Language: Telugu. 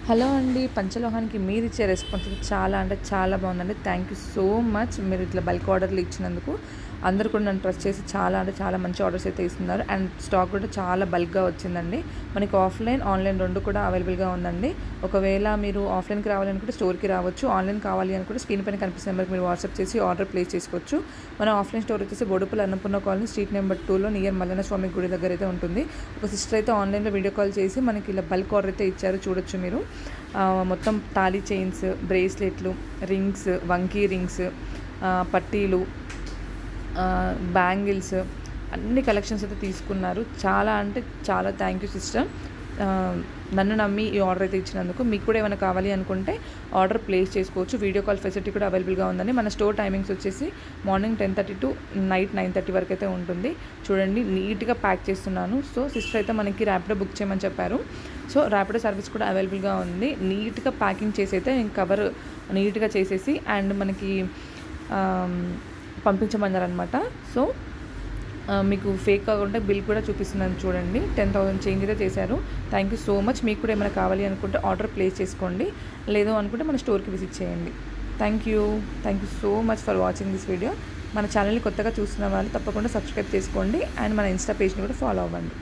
హలో అండి. పంచలోహానికి మీరిచ్చే రెస్పాన్స్ అయితే చాలా అంటే చాలా బాగుందండి. Thank you so much. మీరు ఇట్లా బల్క్ ఆర్డర్లు ఇచ్చినందుకు. అందరూ కూడా నన్ను ట్రస్ట్ చేసి చాలా అంటే చాలా మంచి ఆర్డర్స్ అయితే ఇస్తున్నారు. అండ్ స్టాక్ కూడా చాలా బల్క్గా వచ్చిందండి. మనకి ఆఫ్లైన్, ఆన్లైన్ 2 కూడా అవైలబుల్గా ఉందండి. ఒకవేళ మీరు ఆఫ్లైన్కి రావాలనుకుంటే స్టోర్కి రావచ్చు. ఆన్లైన్ కావాలి అనుకుంటే స్క్రీన్ పైన కనిపిస్తున్న నెంబర్కి మీరు వాట్సాప్ చేసి ఆర్డర్ ప్లేస్ చేసుకోవచ్చు. మన ఆఫ్లైన్ స్టోర్ వచ్చేసి Boduppal Annapurna colony street number 2లో నియర్ మల్లన్న స్వామి గుడి దగ్గర అయితే ఉంటుంది. ఒక సిస్టర్ అయితే ఆన్లైన్లో వీడియో కాల్ చేసి మనకి ఇలా బల్క్ ఆర్డర్ అయితే ఇచ్చారు, చూడొచ్చు మీరు. మొత్తం తాళీ చైన్స్, బ్రేస్లెట్లు, రింగ్స్, వంకీ రింగ్స్, పట్టీలు, బ్యాంగిల్స్ అన్ని కలెక్షన్స్ అయితే తీసుకున్నారు. చాలా అంటే చాలా థ్యాంక్ యూ సిస్టర్. నన్ను నమ్మి ఈ ఆర్డర్ అయితే ఇచ్చినందుకు. మీకు కూడా ఏమైనా కావాలి అనుకుంటే ఆర్డర్ ప్లేస్ చేసుకోవచ్చు. వీడియో కాల్ ఫెసిలిటీ కూడా అవైలబుల్గా ఉందండి. మన స్టోర్ టైమింగ్స్ వచ్చేసి మార్నింగ్ 10:30 టు నైట్ 9:30 వరకు అయితే ఉంటుంది. చూడండి, నీట్గా ప్యాక్ చేస్తున్నాను. సో సిస్టర్ అయితే మనకి ర్యాపిడో బుక్ చేయమని చెప్పారు. సో ర్యాపిడో సర్వీస్ కూడా అవైలబుల్గా ఉంది. నీట్గా ప్యాకింగ్ చేసి అయితే కవర్ నీట్గా చేసేసి అండ్ మనకి పంపించమన్నారనమాట. సో మీకు ఫేక్ కాకుండా బిల్ కూడా చూపిస్తున్నాను, చూడండి. 10,000 చేంజ్ అయితే చేశారు. Thank you so much. మీకు కూడా ఏమైనా కావాలి అనుకుంటే ఆర్డర్ ప్లేస్ చేసుకోండి. లేదు అనుకుంటే మన స్టోర్కి విజిట్ చేయండి. Thank you so much for watching this video. మన ఛానల్ని కొత్తగా చూస్తున్న వాళ్ళు తప్పకుండా సబ్స్క్రైబ్ చేసుకోండి అండ్ మన ఇన్స్టా పేజ్ని కూడా ఫాలో అవ్వండి.